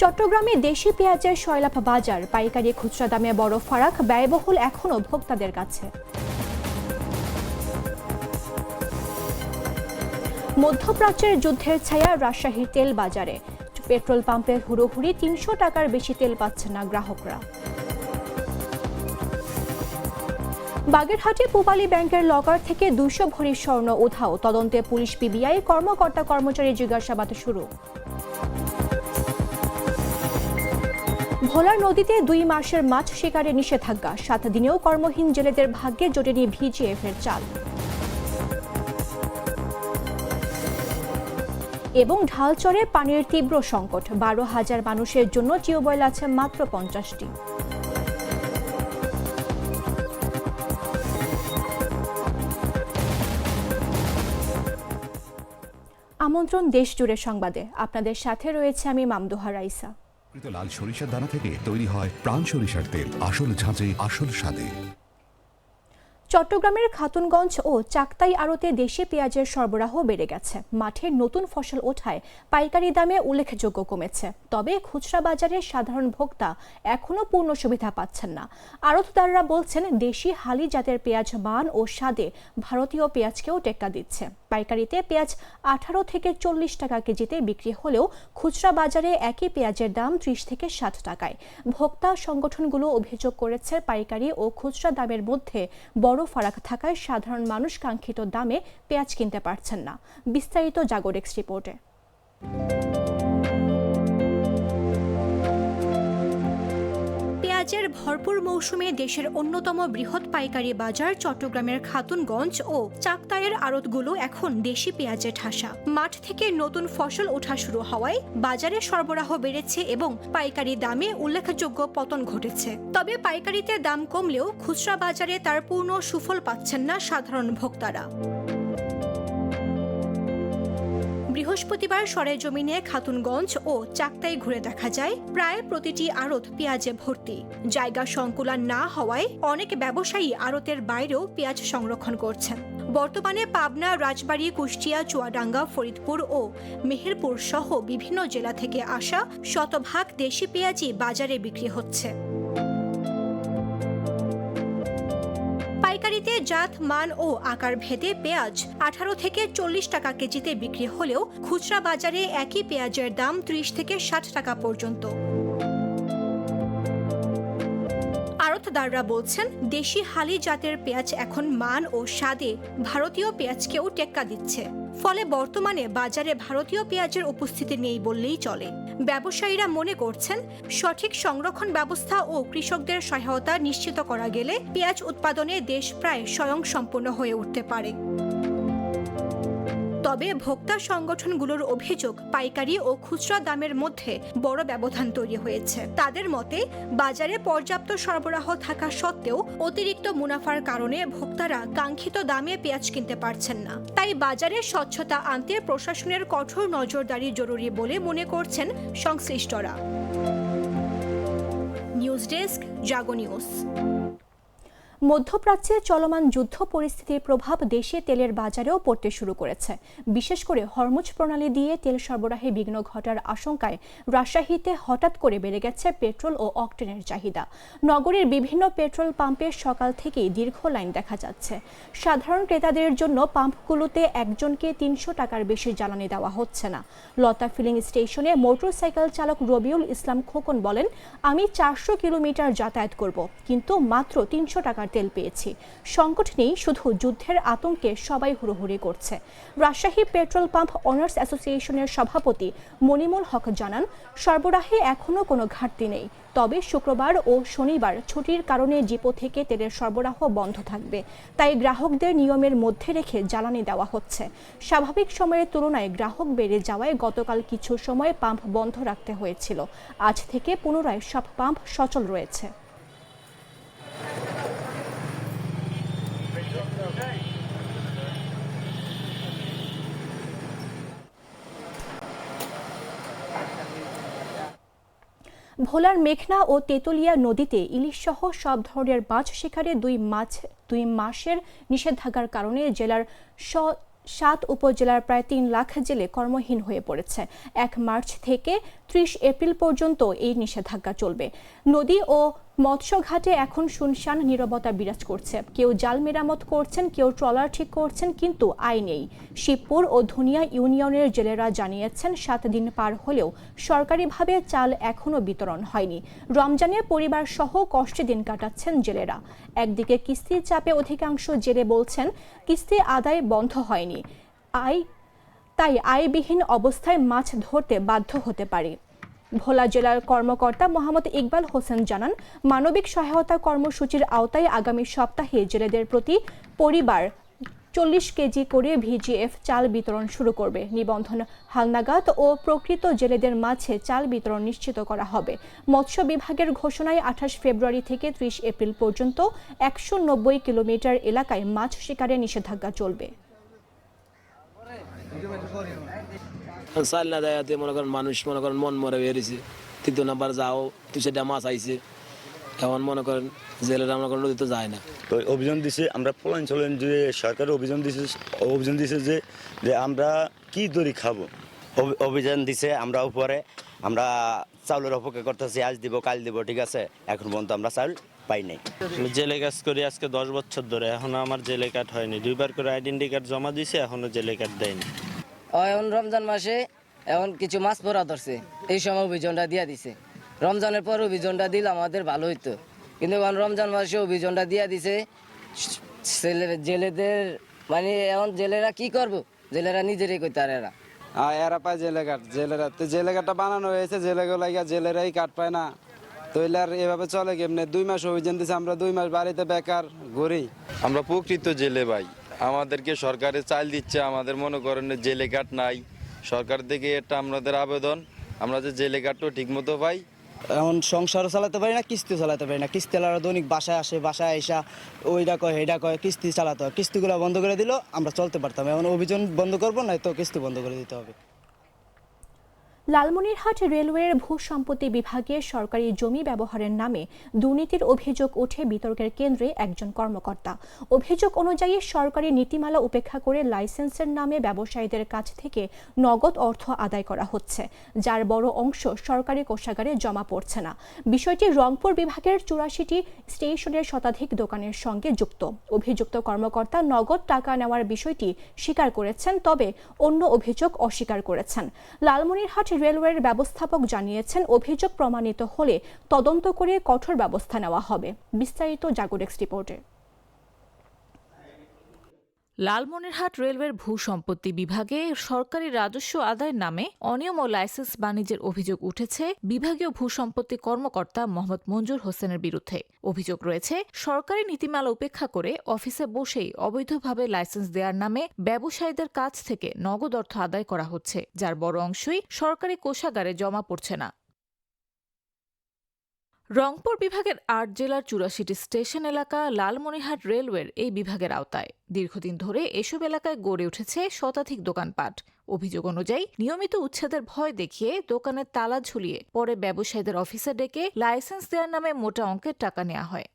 চট্টগ্রামে দেশি পেঁয়াজের সয়লাভ বাজার, পাইকারি খুচরা দামে বড় ফারাক, ব্যয়বহুল এখনও ভোক্তাদের কাছে। মধ্যপ্রাচ্যের যুদ্ধের ছায়া রাজশাহীর তেল বাজারে, পেট্রোল পাম্পের হুড়োহুড়ি, ৩০০ টাকার বেশি তেল পাচ্ছে না গ্রাহকরা। বাগেরহাটে পূবালী ব্যাংকের লকার থেকে ২০০ ভরি স্বর্ণ উধাও, তদন্তে পুলিশ, পিবিআই, কর্মকর্তা কর্মচারী জিজ্ঞাসাবাদ শুরু। ভোলার নদীতে ২ মাসের মাছ শিকারে নিষেধাজ্ঞা, ৭ দিনেও কর্মহীন জেলেদের ভাগ্যে জোটেনি ভিজিএফের চাল। এবং ঢালচরে পানির তীব্র সংকট, ১২,০০০ মানুষের জন্য টিউবওয়েল আছে মাত্র ৫০টি। আমন্ত্রণ দেশ জুড়ে সংবাদে, আপনাদের সাথে রয়েছে আমি মামদুহা রাইসা। লাল সরিষার দানা থেকে তৈরি হয় প্রাণ সরিষার তেল, আসল ঝাঁঝে আসল স্বাদে। চট্টগ্রামের খাতুনগঞ্জ ও চাকতাই আড়তে দেশি পেঁয়াজের সরবরাহ বেড়ে গেছে। মাঠে নতুন ফসল ওঠায় পাইকারি দামে উল্লেখযোগ্য কমেছে। তবে খুচরা বাজারে সাধারণ ভোক্তা এখনও পূর্ণ সুবিধা পাচ্ছেন না। আড়তদাররা বলছেন, দেশি হালি জাতের পেঁয়াজ মান ও স্বাদে ভারতীয় পেঁয়াজকেও টেক্কা দিচ্ছে। পাইকারিতে পেঁয়াজ ১৮ থেকে ৪০ টাকা কেজিতে বিক্রি হলেও খুচরা বাজারে একই পেঁয়াজের দাম ৩০ থেকে ৬০ টাকায়। ভোক্তা সংগঠনগুলো অভিযোগ করেছে, পাইকারি ও খুচরা দামের মধ্যে বড় ফারাক থাকায় সাধারণ মানুষ কাঙ্ক্ষিত দামে পেঁয়াজ কিনতে পারছেন না। বিস্তারিত জাগোডেক্স রিপোর্টে। পেঁয়াজের ভরপুর মৌসুমে দেশের অন্যতম বৃহৎ পাইকারি বাজার চট্টগ্রামের খাতুনগঞ্জ ও চাকতাইয়ের আড়তগুলো এখন দেশি পেঁয়াজে ঠাসা। মাঠ থেকে নতুন ফসল ওঠা শুরু হওয়ায় বাজারে সরবরাহ বেড়েছে এবং পাইকারি দামে উল্লেখযোগ্য পতন ঘটেছে। তবে পাইকারিতে দাম কমলেও খুচরা বাজারে তার পূর্ণ সুফল পাচ্ছেন না সাধারণ ভোক্তারা। বৃহস্পতিবার সরেজমিনে খাতুনগঞ্জ ও চাকতাই ঘুরে দেখা যায়, প্রায় প্রতিটি আড়ত পেঁয়াজে ভর্তি। জায়গা সংকুলান না হওয়ায় অনেক ব্যবসায়ী আড়তের বাইরেও পেঁয়াজ সংরক্ষণ করছেন। বর্তমানে পাবনা, রাজবাড়ী, কুষ্টিয়া, চুয়াডাঙ্গা, ফরিদপুর ও মেহেরপুর সহ বিভিন্ন জেলা থেকে আসা শতভাগ দেশি পেঁয়াজই বাজারে বিক্রি হচ্ছে। পাইকারিতে জাত, মান ও আকার ভেদে পেঁয়াজ ১৮ থেকে ৪০ টাকা কেজিতে বিক্রি হলেও খুচরা বাজারে একই পেঁয়াজের দাম ৩০ থেকে ৬০ টাকা পর্যন্ত। আড়তদাররা বলছেন, দেশি হালি জাতের পেঁয়াজ এখন মান ও স্বাদে ভারতীয় পেঁয়াজকেও টেক্কা দিচ্ছে। ফলে বর্তমানে বাজারে ভারতীয় পেঁয়াজের উপস্থিতি নেই বললেই চলে। ব্যবসায়ীরা মনে করছেন, সঠিক সংরক্ষণ ব্যবস্থা ও কৃষকদের সহায়তা নিশ্চিত করা গেলে পেঁয়াজ উৎপাদনে দেশ প্রায় স্বয়ংসম্পূর্ণ হয়ে উঠতে পারে। তবে ভোক্তা সংগঠনগুলোর অভিযোগ, পাইকারি ও খুচরা দামের মধ্যে বড় ব্যবধান তৈরি হয়েছে। তাদের মতে, বাজারে পর্যাপ্ত সরবরাহ থাকা সত্ত্বেও অতিরিক্ত মুনাফার কারণে ভোক্তারা কাঙ্ক্ষিত দামে পেঁয়াজ কিনতে পারছেন না। তাই বাজারে স্বচ্ছতা আনতে প্রশাসনের কঠোর নজরদারি জরুরি বলে মনে করছেন সংশ্লিষ্টরা। নিউজ ডেস্ক, জাগো নিউজ। মধ্যপ্রাচ্যে চলমান যুদ্ধ পরিস্থিতির প্রভাব দেশে তেলের বাজারেও পড়তে শুরু করেছে। বিশেষ করে হরমুজ প্রণালী দিয়ে তেল সরবরাহে বিঘ্ন ঘটার আশঙ্কায় রাজশাহীতে হঠাৎ করে বেড়ে গেছে পেট্রোল ও অকটেনের চাহিদা। নগরীর বিভিন্ন পেট্রোল পাম্পে সকাল থেকেই দীর্ঘ লাইন দেখা যাচ্ছে। সাধারণ ক্রেতাদের জন্য পাম্পগুলোতে একজনকে ৩০০ টাকার বেশি জ্বালানি দেওয়া হচ্ছে না। লতা ফিলিং স্টেশনে মোটরসাইকেল চালক রবিউল ইসলাম খোকন বলেন, আমি ৪০০ কিলোমিটার যাতায়াত করব, কিন্তু মাত্র ৩০০ টাকা তেল পেয়েছি। সংকট নেই, শুধু যুদ্ধের আতঙ্কে সবাই হুড়োহুড়ি করছে। রাজশাহী পেট্রোল পাম্প অনার্স অ্যাসোসিয়েশনের সভাপতি মনিমুল হক জানান, সরবরাহে এখনও কোনো ঘাটতি নেই। তবে শুক্রবার ও শনিবার ছুটির কারণে ডিপো থেকে তেলের সরবরাহ বন্ধ থাকবে। তাই গ্রাহকদের নিয়মের মধ্যে রেখে জ্বালানি দেওয়া হচ্ছে। স্বাভাবিক সময়ের তুলনায় গ্রাহক বেড়ে যাওয়ায় গতকাল কিছু সময় পাম্প বন্ধ রাখতে হয়েছিল। আজ থেকে পুনরায় সব পাম্প সচল রয়েছে। ভোলার মেঘনা ও তেতুলিয়া নদীতে ইলিশ সহ সব ধরনের মাছ শিকারে 2 মাসের নিষেধাজ্ঞার কারণে জেলার 7 উপজেলার প্রায় 3 লাখ জেলে কর্মহীন হয়ে পড়েছে। 1 মার্চ থেকে 30 এপ্রিল পর্যন্ত এই নিষেধাজ্ঞা চলবে। নদী ও মৎস্যঘাটে এখন শুনশান নীরবতা বিরাজ করছে। কেউ জাল মেরামত করছেন, কেউ ট্রলার ঠিক করছেন, কিন্তু আয় নেই। শিবপুর ও ধুনিয়া ইউনিয়নের জেলেরা জানিয়েছেন 7 দিন পার হলেও সরকারিভাবে চাল এখনো বিতরণ হয়নি। রমজানে পরিবার সহ কষ্টে দিন কাটাচ্ছেন জেলেরা। একদিকে কিস্তির চাপে অধিকাংশ জেলে বলছেন কিস্তি আদায় বন্ধ হয়নি, তাই আয়বিহীন অবস্থায় মাছ ধরতে বাধ্য হতে পারে। ভোলা জেলার কর্মকর্তা মোহাম্মদ ইকবাল হোসেন জানান, মানবিক সহায়তা কর্মসূচির আওতায় আগামী সপ্তাহে জেলেদের প্রতি পরিবার 40 কেজি করে ভিজিএফ চাল বিতরণ শুরু করবে। নিবন্ধন হালনাগাদ ও প্রকৃত জেলেদের মাঝে চাল বিতরণ নিশ্চিত করা হবে। মৎস্য বিভাগের ঘোষণায় 28 ফেব্রুয়ারি থেকে 30 এপ্রিল পর্যন্ত 190 কিলোমিটার এলাকায় মাছ শিকারে নিষেধাজ্ঞা চলবে। চাল না দেয়াতে মনে করেন মানুষ মন মরে বেরিয়েছে। 3 নাম্বার যাও 200টা মাছ আইছে, এখন মনে করেন জেলেরা মনে করেন নদীতে যায় না। তো অভিযান দিছে, আমরা পলাঞ্চলেন যে সরকার অভিযান দিছে যে আমরা কি দড়ি খাবো। অভিযান দিছে, আমরা উপরে আমরা চাউলের অপেক্ষা করতেছি, আজ দিব কাল দিব, ঠিক আছে। এখন পর্যন্ত আমরা চাউল পাই নাই। জেলে কাজ করি আজকে 10 বছর ধরে, এখনো আমার জেলে কার্ড হয়নি। 2বার করে আইডেন্টি কার্ড জমা দিয়েছে, এখনো জেলে কার্ড দেয়নি। এখন রমজান মাসে এখন কিছু মাছ পড়া ধরছে, এই সময় অভিযানটা দিয়ে দিছে। রমজানের পর অভিযানটা দিলে আমাদের ভালো হইতো, কিন্তু এখন রমজান মাসে অভিযানটা দিয়ে দিছে জেলেদের। মানে এখন জেলেরা কি করব, জেলেরা নিজেরাই কইতে আর এরা এরা পায় জেলে কাঠ। জেলে কাঠটা বানানো হয়েছে জেলেরাই কাঠ পায় না। তো আর এভাবে চলে কেমনে? 2 মাস অভিযান দিচ্ছে, আমরা 2 মাস বাড়িতে বেকার ঘুরি। আমরা প্রকৃত জেলে ভাই, আমাদেরকে সরকারে চাল দিচ্ছে, আমাদের মনে করেন জেলে কাঠ নাই। সরকার থেকে এটা আমাদের আবেদন, আমরা যে জেলে কাঠও ঠিক মতো পাই। এখন সংসারও চালাতে পারি না, কিস্তিও চালাতে পারি না। কিস্তিওয়ালারা দৈনিক বাসায় আসে, বাসায় এসা ওইটা কয় এইটা কয়, কিস্তি চালাতে হয়। কিস্তিগুলো বন্ধ করে দিল আমরা চলতে পারতাম। এখন অভিযান বন্ধ করবো, না তো কিস্তি বন্ধ করে দিতে হবে। লালমনিরহাট রেলওয়ের ভূসম্পত্তি বিভাগে সরকারি জমি ব্যবহারের নামে দুর্নীতির অভিযোগ ওঠে বিতর্কের কেন্দ্রে একজন কর্মকর্তা। অভিযোগ অনুযায়ী সরকারি নীতিমালা উপেক্ষা করে লাইসেন্সের নামে ব্যবসায়ীদের কাছ থেকে নগদ অর্থ আদায় করা হচ্ছে, যার বড় অংশ সরকারি কোষাগারে জমা পড়ছে না। বিষয়টি রংপুর বিভাগের 84টি স্টেশনের শতাধিক দোকানের সঙ্গে যুক্ত। অভিযুক্ত কর্মকর্তা নগদ টাকা নেওয়ার বিষয়টি স্বীকার করেছেন, তবে অন্য অভিযোগ অস্বীকার করেছেন। লালমনিরহাট রেলওয়ের ব্যবস্থাপক জানিয়েছেন, অভিযোগ প্রমাণিত হলে তদন্ত করে কঠোর ব্যবস্থা নেওয়া হবে। বিস্তারিত জাগোডেক্স রিপোর্টে। লালমনিরহাট রেলওয়ের ভূসম্পত্তি বিভাগে সরকারি রাজস্ব আদায়ের নামে অনিয়ম ও লাইসেন্স বাণিজ্যের অভিযোগ উঠেছে বিভাগীয় ভূসম্পত্তি কর্মকর্তা মোহাম্মদ মঞ্জুর হোসেনের বিরুদ্ধে। অভিযোগ রয়েছে, সরকারি নীতিমালা উপেক্ষা করে অফিসে বসেই অবৈধভাবে লাইসেন্স দেওয়ার নামে ব্যবসায়ীদের কাছ থেকে নগদ অর্থ আদায় করা হচ্ছে, যার বড় অংশই সরকারি কোষাগারে জমা পড়ছে না। রংপুর বিভাগের 8 জেলার 84টি স্টেশন এলাকা লালমনিরহাট রেলওয়ের এই বিভাগের আওতায়। দীর্ঘদিন ধরে এসব এলাকায় গড়ে উঠেছে শতাধিক দোকানপাট। অভিযোগ অনুযায়ী নিয়মিত উচ্ছেদের ভয় দেখিয়ে দোকানের তালা ঝুলিয়ে পরে ব্যবসায়ীদের অফিসে ডেকে লাইসেন্স দেওয়ার নামে মোটা অঙ্কের টাকা নেওয়া হয়।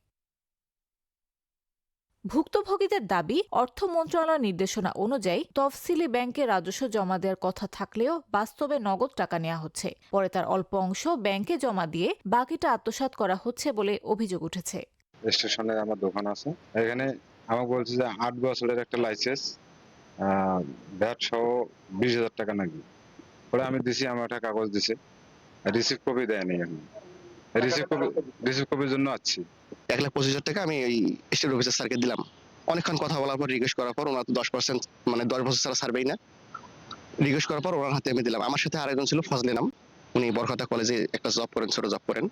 ভুক্তভোগীদের দাবি, অর্থ মন্ত্রণালয়ের নির্দেশনা অনুযায়ী তফসিলি ব্যাংকে রাজস্ব জমা দেওয়ার কথা থাকলেও বাস্তবে নগদ টাকা নেওয়া হচ্ছে। পরে তার অল্প অংশ ব্যাংকে জমা দিয়ে বাকিটা আত্মসাৎ করা হচ্ছে বলে অভিযোগ উঠেছে। স্টেশনে আমার দোকান আছে, এখানে আমাকে বলছে যে 8 বছরের একটা লাইসেন্স, ভ্যাট সহ 20,000 টাকা নাকি। পরে আমি দিছি, আমার একটা কাগজ দিছে, রিসিভ কপি দেয়নি। এখন রিসিভ কপির জন্য আছি। 1,25,000 টাকা আমি এই স্টেট অফিসার স্যারকে দিলাম। অনেকক্ষণ কথা বলার পর রিকোয়েস্ট করার পর ওনার 10% মানে 10 বছর ছাড়া ছাড়বেই না। রিকোয়েস্ট করার পর ওনার হাতে আমি দিলাম। আমার সাথে আরেকজন ছিল ফজলে নাম, উনি বরখাতা কলেজে একটা জব করেন, ছোট জব করেন।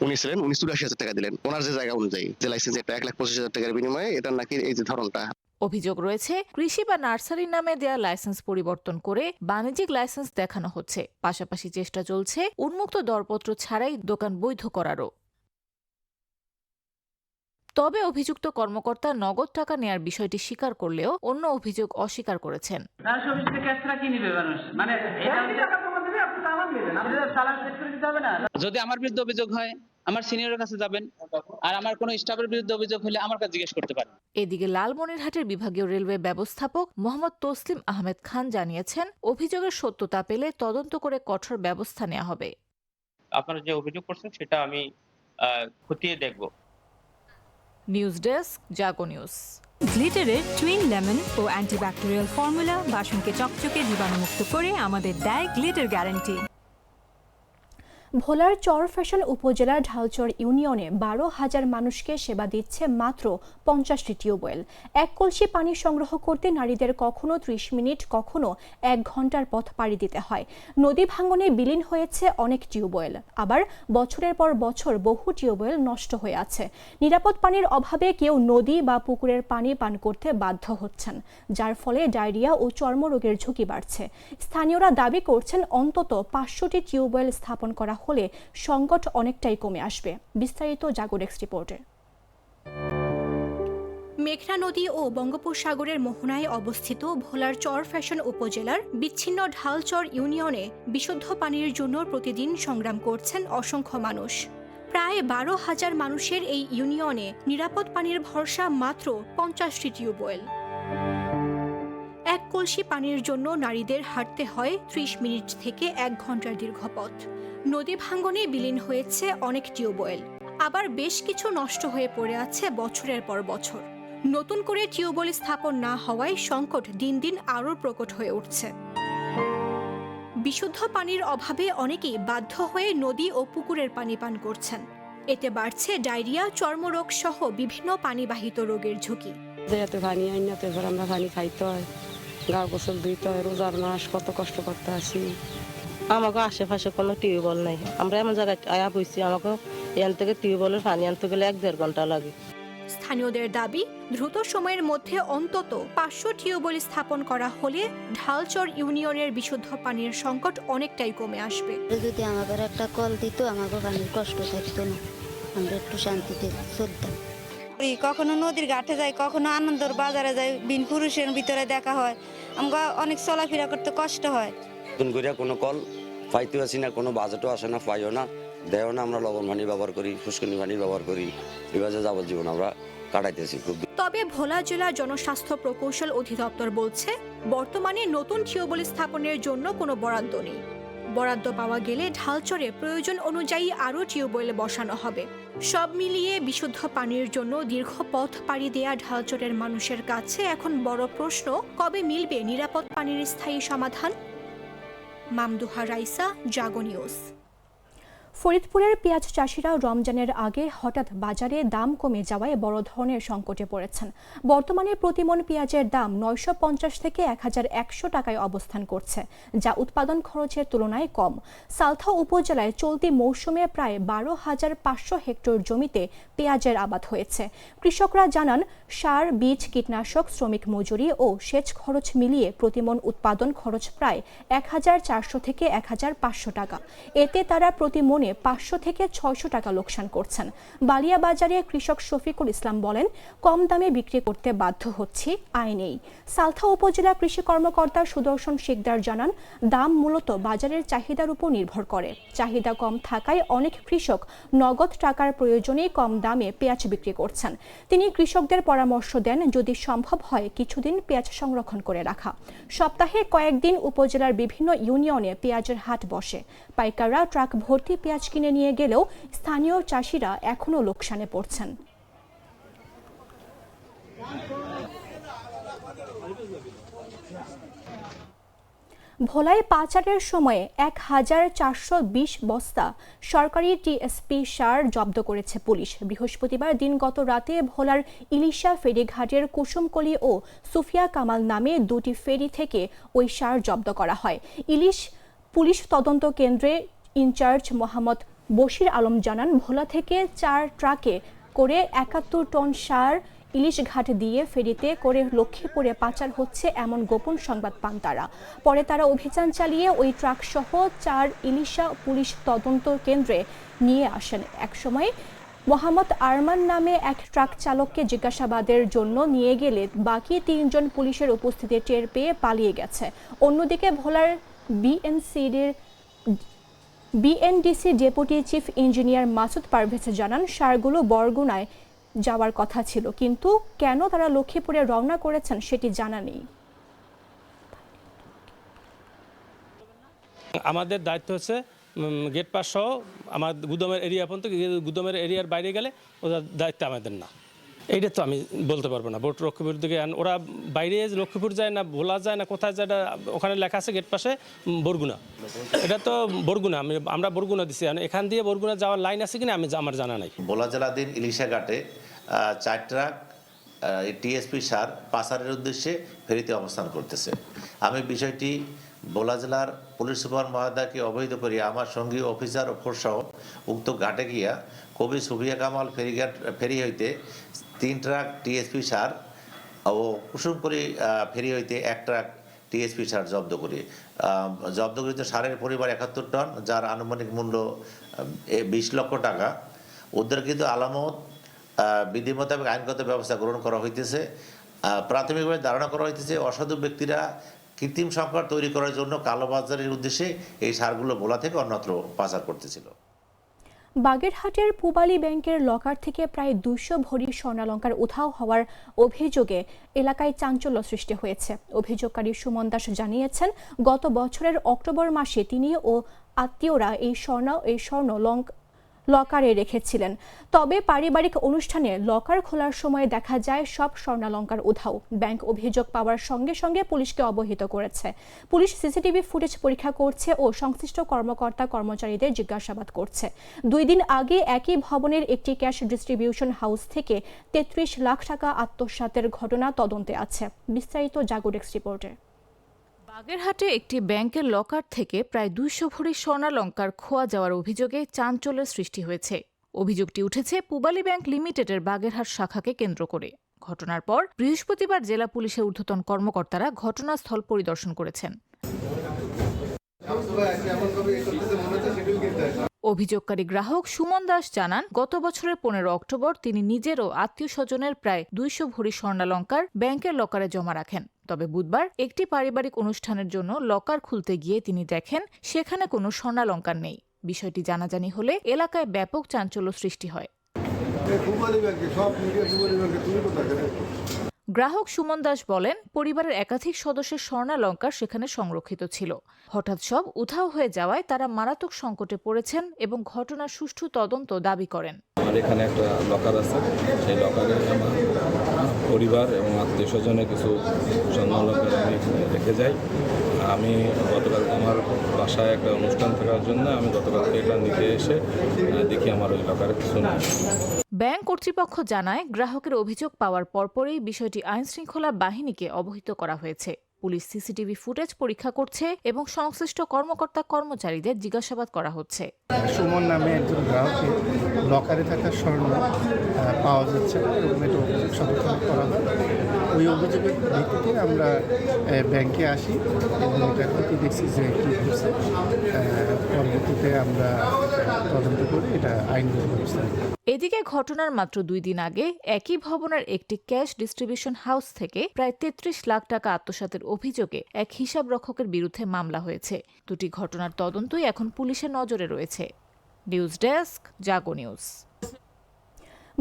উনি ছিলেন, উনি 84,000 টাকা দিলেন ওনার যে জায়গা অনুযায়ী, যে লাইসেন্স একটা 1,25,000 টাকার বিনিময়ে এটা নাকি এই যে ধরনটা। অভিযোগ রয়েছে, কৃষি বা নার্সারির নামে দেয়া লাইসেন্স পরিবর্তন করে বাণিজ্যিক লাইসেন্স দেখানো হচ্ছে। পাশাপাশি চেষ্টা চলছে উন্মুক্ত দরপত্র ছাড়াই দোকান বৈধ করারও। তবে অভিযুক্ত কর্মকর্তা নগদ টাকা নেয়ার বিষয়টি স্বীকার করলেও অন্য অভিযোগ অস্বীকার করেছেন। যদি আমার বিরুদ্ধে অভিযোগ হয় আমার সিনিয়রের কাছে যাবেন, আর আমার কোনো স্টাফের বিরুদ্ধে অভিযোগ হলে আমার কাছে জিজ্ঞেস করতে পারেন। এদিকে লালমনিরহাটের বিভাগীয় রেলওয়ে ব্যবস্থাপক মোহাম্মদ তসলিম আহমেদ খান জানিয়েছেন, অভিযোগের সত্যতা পেলে তদন্ত করে কঠোর ব্যবস্থা নেওয়া হবে। আপনারা যে অভিযোগ করছেন সেটা আমি খতিয়ে দেখব। নিউজ ডেস্ক, জাগো নিউজ। গ্লিটারের টুইন লেমন ও অ্যান্টিব্যাকটেরিয়াল ফর্মুলা বাসনকে চকচকে জীবাণুমুক্ত করে আমাদের দেয় গ্লিটার গ্যারান্টি। ভোলার চরফ্যাশন উপজেলার ঢালচর ইউনিয়নে 12,000 মানুষকে সেবা দিচ্ছে মাত্র 50টি টিউবওয়েল। এক কলসি পানি সংগ্রহ করতে নারীদের কখনো 30 মিনিট, কখনো 1 ঘন্টার পথ পাড়ি দিতে হয়। নদী ভাঙনে বিলীন হয়েছে অনেক টিউবওয়েল, আবার বছরের পর বছর বহু টিউবওয়েল নষ্ট হয়ে আছে। নিরাপদ পানির অভাবে কেউ নদী বা পুকুরের পানি পান করতে বাধ্য হচ্ছেন, যার ফলে ডায়রিয়া ও চর্মরোগের ঝুঁকি বাড়ছে। স্থানীয়রা দাবি করছেন অন্তত 500টি টিউবওয়েল স্থাপন করা হলে সংকট অনেকটাই কমে আসবে। বিস্তারিত জাগো ডেস্ক রিপোর্টে। মেঘনা নদী ও বঙ্গোপসাগরের মোহনায় অবস্থিত ভোলার চরফ্যাশন উপজেলার বিচ্ছিন্ন ঢালচর ইউনিয়নে বিশুদ্ধ পানির জন্য প্রতিদিন সংগ্রাম করছেন অসংখ্য মানুষ। প্রায় 12,000 মানুষের এই ইউনিয়নে নিরাপদ পানির ভরসা মাত্র 50টি টিউবওয়েল। এক কলসি পানির জন্য নারীদের হাঁটতে হয় 30 মিনিট থেকে 1 ঘন্টার দীর্ঘ পথ। নদী ভাঙনে বিলীন হয়েছে অনেক টিউবওয়েল, আবার বেশ কিছু নষ্ট হয়ে পড়ে আছে বছরের পর বছর। নতুন করে টিউবওয়েল স্থাপন না হওয়ায় সংকট দিন দিন আরও প্রকট হয়ে উঠছে। বিশুদ্ধ পানির অভাবে অনেকেই বাধ্য হয়ে নদী ও পুকুরের পানি পান করছেন। এতে বাড়ছে ডায়রিয়া, চর্মরোগ সহ বিভিন্ন পানিবাহিত রোগের ঝুঁকি। পানি আইন না, এবার আমরা পানি খাইতে হয়, গা গোসল ধুইতে হয়, রোজার মাস কত কষ্ট করতে আসি। আমাকে আশেপাশে কোনো টিউবওয়েল নাই, আমরা এমন জায়গায় আয়া বইছি, আমাকে এখান থেকে টিউবওয়েলের পানি আনতে গেলে 1-1.5 ঘন্টা লাগে। স্থানীয়দের দাবি, দ্রুত সময়ের মধ্যে অন্তত 500 টিউবওয়েল স্থাপন করা হলে ঢালচর ইউনিয়নের বিশুদ্ধ পানির সংকট অনেকটাই কমে আসবে। যদি আমাদের একটা কল দিত, আমাকে পানির কষ্ট থাকতো না, আমরা একটু শান্তিতে চলতাম। কখনো নদীর ঘাটে যাই, কখনো আনন্দর বাজারে যাই, বিন পুরুষের ভিতরে দেখা হয়, আমরা অনেক চলাফেরা করতে কষ্ট হয়। নতুন করে কোনো কল পাইতে আসি না, কোনো বাজেটও আসে না, পাইও না, দেও না। আমরা লবণ পানি ব্যবহার করি, ফুসকুনি পানি ব্যবহার করি, এভাবে যাবজ্জীবন আমরা কাটাইতেছি। তবে ভোলা জেলা জনস্বাস্থ্য প্রকৌশল অধিদপ্তর বলছে, বর্তমানে নতুন টিউবওয়েল স্থাপনের জন্য কোনো বরাদ্দ নেই। বরাদ্দ পাওয়া গেলে ঢালচরে প্রয়োজন অনুযায়ী আরও টিউবওয়েল বসানো হবে। সব মিলিয়ে বিশুদ্ধ পানির জন্য দীর্ঘ পথ পাড়ি দেয়া ঢালচরের মানুষের কাছে এখন বড় প্রশ্ন, কবে মিলবে নিরাপদ পানির স্থায়ী সমাধান? মামদুহা রাইসা, জাগো নিউজ। ফরিদপুরের পেঁয়াজ চাষিরা রমজানের আগে হঠাৎ বাজারে দাম কমে যাওয়ায় বড় ধরনের সংকটে পড়েছেন। বর্তমানে প্রতিমণ পেঁয়াজের দাম 950 থেকে 1100 টাকায় অবস্থান করছে, যা উৎপাদন খরচের তুলনায় কম। সালথা উপজেলায় চলতি মৌসুমে প্রায় 12,500 হেক্টর জমিতে পেঁয়াজের আবাদ হয়েছে। কৃষকরা জানান, সার, বীজ, কীটনাশক, শ্রমিক মজুরি ও সেচ খরচ মিলিয়ে প্রতিমণ উৎপাদন খরচ প্রায় 1400 থেকে 1500 টাকা। এতে তারা প্রতিমণ 500 থেকে 600 টাকা লোকসান করছেন। বালিয়া বাজারে কৃষক শফিকুল ইসলাম বলেন, কম দামে বিক্রি করতে বাধ্য হচ্ছি, আয় নেই। সালথা উপজেলা কৃষি কর্মকর্তা সুদর্শন শিকদার জানান, দাম মূলত বাজারের চাহিদার উপর নির্ভর করে। চাহিদা কম থাকায় অনেক কৃষক নগদ টাকার প্রয়োজনেই কম দামে পেঁয়াজ বিক্রি করছেন। তিনি কৃষকদের পরামর্শ দেন, যদি সম্ভব হয় কিছুদিন পেঁয়াজ সংরক্ষণ করে রাখা। সপ্তাহে কয়েকদিন উপজেলার বিভিন্ন ইউনিয়নে পেঁয়াজের হাট বসে। পাইকাররা ট্রাক ভর্তি পেঁয়াজ কিনে নিয়ে গেলেও স্থানীয় চাষিরা এখনো লোকসানে পড়ছেন। ভোলায় পাচারের সময়ে 1420 বস্তা সরকারি টিএসপি সার জব্দ করেছে পুলিশ। বৃহস্পতিবার দিনগত রাতে ভোলার ইলিশা ফেরিঘাটের কুসুমকলি ও সুফিয়া কামাল নামে 2টি ফেরি থেকে ওই সার জব্দ করা হয়। পুলিশ তদন্ত কেন্দ্রে ইনচার্জ মোহাম্মদ বশির আলম জানান, ভোলা থেকে 4 ট্রাকে করে 71 টন সার ইলিশ ঘাট দিয়ে ফেরিতে করে লক্ষ্মীপুরে পাচার হচ্ছে এমন গোপন সংবাদ পান তারা। পরে তারা অভিযান চালিয়ে ওই ট্রাক সহ 4 ইলিশা পুলিশ তদন্ত কেন্দ্রে নিয়ে আসেন। একসময় মোহাম্মদ আরমান নামে এক ট্রাক চালককে জিজ্ঞাসাবাদের জন্য নিয়ে গেলে বাকি 3 জন পুলিশের উপস্থিতি টের পেয়ে পালিয়ে গেছে। অন্যদিকে ভোলার বিএনসিডির BNDC deputy chief engineer Masud Parvez জানান, সারগুলো বরগুনায় যাওয়ার কথা ছিল, কিন্তু কেন তারা লক্ষ্মীপুরে রওনা করেছেন সেটি জানা নেই। আমাদের দায়িত্ব হচ্ছে গেট পাস সহ আমার গুদামের এরিয়া পর্যন্ত, গুদামের এরিয়ার বাইরে গেলে ওদের দায়িত্ব আমাদের না। এইটা তো আমি বলতে পারবো না। বোট লক্ষ্মীপুর দিকে ওরা বাইরে লক্ষ্মীপুর যায় না, ভোলা যায় না, কোথায় যায়, ওখানে লেখা আছে গেট পাশে বরগুনা। এটা তো বরগুনা, আমরা বরগুনা দিছি, এখান দিয়ে বরগুনা যাওয়ার লাইন আছে কিনা আমার জানা নাই। ভোলা জেলাধীন ইলিশা ঘাটে 4 ট্রাক টিএসপি সার পাচারের উদ্দেশ্যে ফেরিতে অবস্থান করতেছে। আমি বিষয়টি ভোলা জেলার পুলিশ সুপার মহোদয়কে অবহিত করি আমার সঙ্গী অফিসার ও ফোর্সসহ উক্ত ঘাটে গিয়া কবি সুফিয়া কামাল ফেরি হইতে 3 ট্রাক টিএসপি সার ও কুসুমপুরি ফেরি হইতে 1 ট্রাক টিএসপি সার জব্দ করিত সারের পরিমাণ 71 টন, যার আনুমানিক মূল্য 20 লক্ষ টাকা। উদ্ধারকৃত আলামত বিধি মোতাবেক আইনগত ব্যবস্থা গ্রহণ করা হইতেছে। প্রাথমিকভাবে ধারণা করা হইতেছে অসাধু ব্যক্তিরা কৃত্রিম সংকট তৈরি করার জন্য কালোবাজারের উদ্দেশ্যে এই সারগুলো ভোলা থেকে অন্যত্র পাচার করতেছিল। বাগেরহাটের পূবালী ব্যাংকের লকার থেকে প্রায় 200 ভরি স্বর্ণালংকার উধাও হওয়ার অভিযোগে এলাকায় চাঞ্চল্য সৃষ্টি হয়েছে। অভিযোগকারী সুমন দাস জানিয়েছেন, গত বছরের অক্টোবর মাসে তিনি ও আত্মীয়রা এই স্বর্ণ লকারে রেখেছিলেন। তবে পারিবারিক অনুষ্ঠানে লকার খোলার সময় দেখা যায় সব স্বর্ণালংকার উধাও। ব্যাংক অভিযোগ পাওয়ার সঙ্গে সঙ্গে পুলিশকে অবহিত করেছে। পুলিশ সিসিটিভি ফুটেজ পরীক্ষা করছে ও সংশ্লিষ্ট কর্মকর্তা কর্মচারীদের জিজ্ঞাসাবাদ করছে। 2 দিন আগে একই ভবনের একটি ক্যাশ ডিস্ট্রিবিউশন হাউস থেকে 33 লাখ টাকা আত্মসাতের ঘটনা তদন্তে আছে। বিস্তারিত জাগোডেক্স রিপোর্টে। বাগেরহাটে একটি ব্যাংকের লকার থেকে প্রায় 200 ভরি স্বর্ণালংকার খোয়া যাওয়ার অভিযোগে চাঞ্চল্যের সৃষ্টি হয়েছে। অভিযোগটি উঠেছে পূবালী ব্যাংক লিমিটেডের বাগেরহাট শাখাকে কেন্দ্র করে। ঘটনার পর বৃহস্পতিবার জেলা পুলিশের ঊর্ধ্বতন কর্মকর্তারা ঘটনাস্থল পরিদর্শন করেছেন। অভিযোগকারী গ্রাহক সুমন দাস জানান, গত বছরের 15 অক্টোবর তিনি নিজের ও আত্মীয় স্বজনের প্রায় 200 ভরি স্বর্ণালংকার ব্যাংকের লকারে জমা রাখেন। তবে বুধবার একটি পারিবারিক অনুষ্ঠানের জন্য লকার খুলতে গিয়ে তিনি দেখেন সেখানে কোনো স্বর্ণালংকার নেই। বিষয়টি জানাজানি হলে এলাকায় ব্যাপক চাঞ্চল্য সৃষ্টি হয়। গ্রাহক সুমন দাস বলেন, পরিবারের একাধিক সদস্যের স্বর্ণালংকার সেখানে সংরক্ষিত ছিল। হঠাৎ সব উধাও হয়ে যাওয়ায় তারা মারাত্মক সংকটে পড়েছেন এবং ঘটনার সুষ্ঠু তদন্ত দাবি করেন। আমার এখানে একটা লকার আছে, সেই লকারে আমার পরিবার এবং আত্মীয় স্বজনের কিছু স্বর্ণালংকার আমি রেখে যাই। আমি গতকাল আমার বাসায় একটা অনুষ্ঠান থাকার জন্য আমি গতকাল এটা নিতে এসে দেখি আমার ওই লকারে কিছু নেই। ব্যাংক কর্তৃপক্ষ জানায়, গ্রাহকের অভিযোগ পাওয়ার পরপরই বিষয়টি আইনশৃঙ্খলা বাহিনীকে অবহিত করা হয়েছে। পুলিশ সিসিটিভি ফুটেজ পরীক্ষা করছে এবং সংশ্লিষ্ট কর্মকর্তা কর্মচারীদের জিজ্ঞাসাবাদ করা হচ্ছে। সুমন নামে একজন গ্রাহকের লকারে থাকা স্বর্ণ পাওয়া যাচ্ছে এবং এটা অভিযোগ সমর্থন করা হয়। ওই অভিযোগের ভিত্তিতে আমরা ব্যাংকে আসি এবং এটা ক্ষতি দেখছি যে কী ঘটছে। পরবর্তীতে আমরা তদন্ত করি, এটা আইনগত ব্যবস্থা। এদিকে ঘটনার মাত্র 2 দিন আগে একই ভবনের একটি ক্যাশ ডিস্ট্রিবিউশন হাউস থেকে প্রায় 33 লাখ টাকা আত্মসাতের অভিযোগে এক হিসাব রক্ষকের বিরুদ্ধে মামলা হয়েছে। দুটি ঘটনার তদন্তই এখন পুলিশের নজরে রয়েছে। নিউজ ডেস্ক, জাগো নিউজ।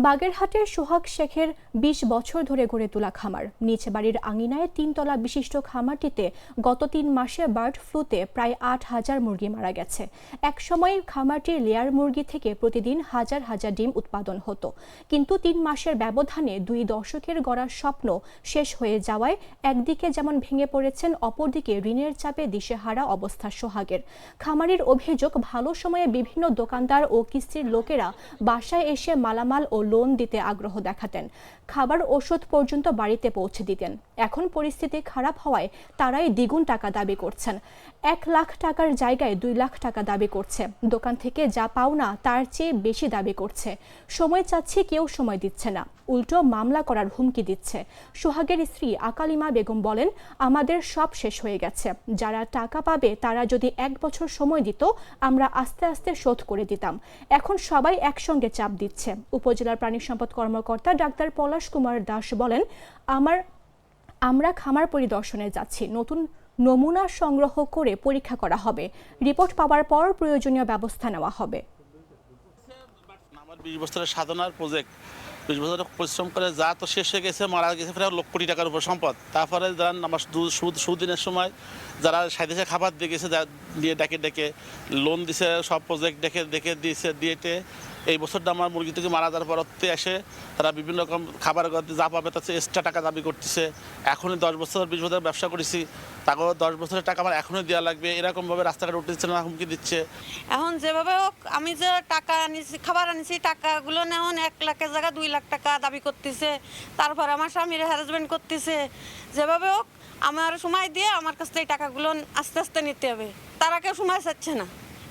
বাগেরহাটের সোহাগ শেখের 20 বছর ধরে গড়ে তোলা খামার। নিচ বাড়ির আঙিনায় 3 তলা বিশিষ্ট খামারটিতে গত 3 মাসে বার্ড ফ্লুতে প্রায় 8,000 মুরগি মারা গেছে। একসময় খামারটির লেয়ার মুরগি থেকে প্রতিদিন হাজার হাজার ডিম উৎপাদন হতো, কিন্তু 3 মাসের ব্যবধানে 2 দশকের গড়া স্বপ্ন শেষ হয়ে যাওয়ায় একদিকে যেমন ভেঙে পড়েছেন, অপরদিকে ঋণের চাপে দিশেহারা অবস্থা সোহাগের। খামারের অভিযোগ, ভালো সময়ে বিভিন্ন দোকানদার ও কিস্তির লোকেরা বাসায় এসে মালামাল ও লোন দিতে আগ্রহ দেখাতেন, খাবার ওষুধ পর্যন্ত বাড়িতে পৌঁছে দিতেন। এখন পরিস্থিতি খারাপ হওয়ায় তারাই দ্বিগুণ টাকা দাবি করছেন। 1 লাখ টাকার জায়গায় 2 লাখ টাকা দাবি করছে। দোকান থেকে যা পাওনা তার চেয়ে বেশি দাবি করছে। সময় চাচ্ছি, কেউ সময় দিচ্ছে না, উল্টো মামলা করার হুমকি দিচ্ছে। সোহাগের স্ত্রী আকালিমা বেগম বলেন, আমাদের সব শেষ হয়ে গেছে। যারা টাকা পাবে তারা যদি 1 বছর সময় দিত, আমরা আস্তে আস্তে শোধ করে দিতাম। এখন সবাই একসঙ্গে চাপ দিচ্ছে। উপজেলার প্রাণী সম্পদ কর্মকর্তা ডাক্তার পলাশ কুমার দাস বলেন, আমরা খামার পরিদর্শনে যাচ্ছি, নতুন নমুনা সংগ্রহ করে পরীক্ষা করা হবে। রিপোর্ট পাওয়ার পর প্রয়োজনীয় ব্যবস্থা নেওয়া হবে। আমার 20 বছরের সাধনার প্রজেক্ট, 20 বছরের পরিশ্রম করে যা তো শেষ হয়ে গেছে, মারা গেছে প্রায় লক্ষ কোটি টাকার উপর সম্পদ। তারপরে যারা আমার সুদিনের সময় যারা সাইদেশে খাবার দিয়ে গেছে, দিয়ে ডেকে লোন দিছে, সব প্রজেক্ট দেখে দিয়েছে। এই বছরটা আমার মুরগি থেকে মারা যাওয়ার পরতে এসে তারা বিভিন্ন রকম খাবার যা পাবে তার এক্সট্রা টাকা দাবি করতেছে। এখনই 10 বছর 20 বছর ব্যবসা করেছি, তাকেও 10 বছরের টাকা আমার এখনই দেওয়া লাগবে, এরকমভাবে রাস্তাঘাটে উঠে দিচ্ছে না, হুমকি দিচ্ছে। এখন যেভাবে হোক আমি যে টাকা আনিছি, খাবার আনিছি, টাকাগুলো নেওয়ান 1 লাখের জায়গায় 2 লাখ টাকা দাবি করতেছে। তারপর আমার স্বামীর হ্যারাসমেন্ট করতেছে। যেভাবে হোক আমার সময় দিয়ে আমার কাছ থেকে টাকাগুলো আস্তে আস্তে নিতে হবে। তারা কেউ সময় চাচ্ছে না।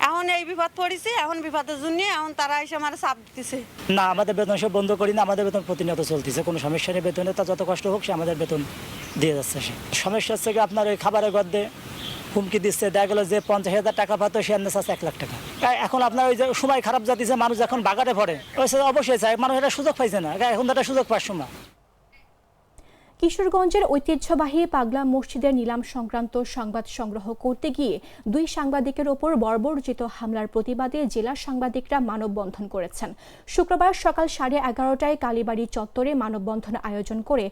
এখন এই বিপদ পড়েছি, এখন বিপদের জন্য এখন তারা এসে আমার চাপ দিতেছে। না, আমাদের বেতন সব বন্ধ করি না, আমাদের বেতন প্রতিনিয়ত চলতেছে। কোনো সমস্যা নেই, বেতনে তা যত কষ্ট হোক সে আমাদের বেতন দিয়ে যাচ্ছে। সে সমস্যা হচ্ছে কি আপনার ওই খাবারের গদ্দে হুমকি দিচ্ছে। দেখা গেলো যে 50,000 টাকা পাতো সে আনতে চাচ্ছে 1 লাখ টাকা। এখন আপনার ওই যে সময় খারাপ যাচ্ছে, মানুষ এখন বাগানে পড়ে, ওই অবশ্যই চায়, মানুষ এটা সুযোগ পাইছে না, এখন তো একটা সুযোগ পাওয়ার সময়। কিশোরগঞ্জের ঐতিহ্যবাহী পাগলা মসজিদের নিলাম সংক্রান্ত সংবাদ সংগ্রহ করতে গিয়ে 2 সাংবাদিকের ওপর বর্বরচিত হামলার প্রতিবাদে জেলা সাংবাদিকরা মানববন্ধন করেছেন। শুক্রবার সকাল 11:30টায় কালীবাড়ি চত্বরে মানববন্ধন আয়োজন করে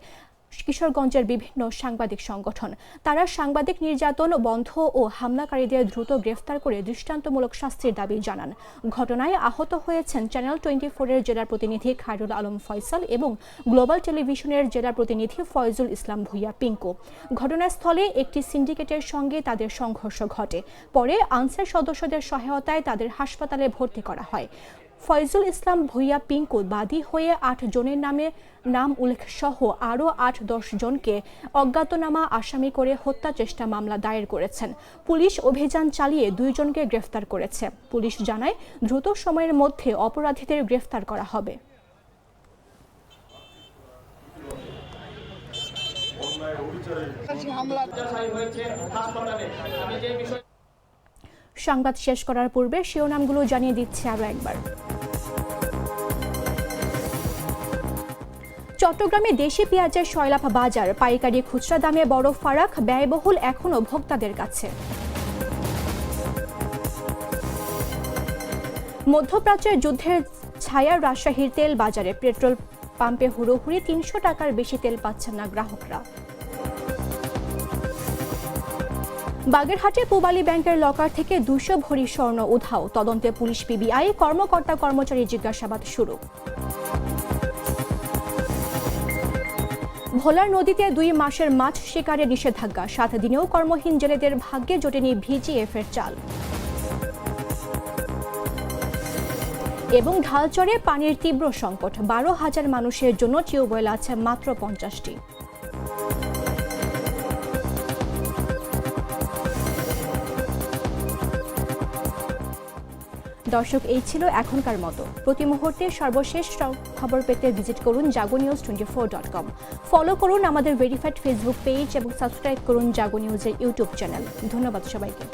কিশোরগঞ্জের বিভিন্ন সাংবাদিক সংগঠন। তারা সাংবাদিক নির্যাতন বন্ধ ও হামলাকারীদের দ্রুত গ্রেফতার করে দৃষ্টান্তমূলক শাস্তির দাবি জানান। ঘটনায় আহত হয়েছেন চ্যানেল 24-এর জেলার প্রতিনিধি খায়রুল আলম ফয়সাল এবং গ্লোবাল টেলিভিশনের জেলার প্রতিনিধি ফয়জুল ইসলাম ভুইয়া পিঙ্কু। ঘটনাস্থলে একটি সিন্ডিকেটের সঙ্গে তাদের সংঘর্ষ ঘটে। পরে আনসার সদস্যদের সহায়তায় তাদের হাসপাতালে ভর্তি করা হয়। ফয়জুল ইসলাম ভুইয়া পিঙ্কু বাদী হয়ে 8 জনের নাম উল্লেখ সহ আরও 8-10 জনকে অজ্ঞাতনামা আসামি করে হত্যা চেষ্টা মামলা দায়ের করেছেন। পুলিশ অভিযান চালিয়ে 2 জনকে গ্রেফতার করেছে। পুলিশ জানায় দ্রুত সময়ের মধ্যে অপরাধীদের গ্রেফতার করা হবে। সংবাদ শেষ করার পূর্বে শিরোনামগুলো জানিয়ে দিচ্ছে আরও একবার। চট্টগ্রামে দেশি পেঁয়াজের সয়লাভ বাজার, পাইকারি খুচরা দামে বড় ফারাক, ব্যয়বহুল এখনও ভোক্তাদের কাছে। মধ্যপ্রাচ্যের যুদ্ধের ছায়া রাজশাহীর তেল বাজারে, পেট্রোল পাম্পে হুড়োহুড়ি, 300 টাকার বেশি তেল পাচ্ছেন না গ্রাহকরা। বাগেরহাটে পূবালী ব্যাংকের লকার থেকে 200 ভরি স্বর্ণ উধাও, তদন্তে পুলিশ পিবিআই, কর্মকর্তা কর্মচারী জিজ্ঞাসাবাদ শুরু। ভোলার নদীতে 2 মাসের মাছ শিকারে নিষেধাজ্ঞা, 7 দিনেও কর্মহীন জেলেদের ভাগ্যে জোটেনি ভিজিএফের চাল। এবং ঢালচরে পানির তীব্র সংকট, 12,000 মানুষের জন্য টিউবওয়েল আছে মাত্র 50টি। দর্শক, এই ছিল এখনকার মতো। প্রতি মুহূর্তে সর্বশেষ খবর পেতে ভিজিট করুন jagonews24.com। ফলো করুন আমাদের ভেরিফাইড ফেসবুক পেজ এবং সাবস্ক্রাইব করুন জাগো নিউজের ইউটিউব চ্যানেল। ধন্যবাদ সবাইকে।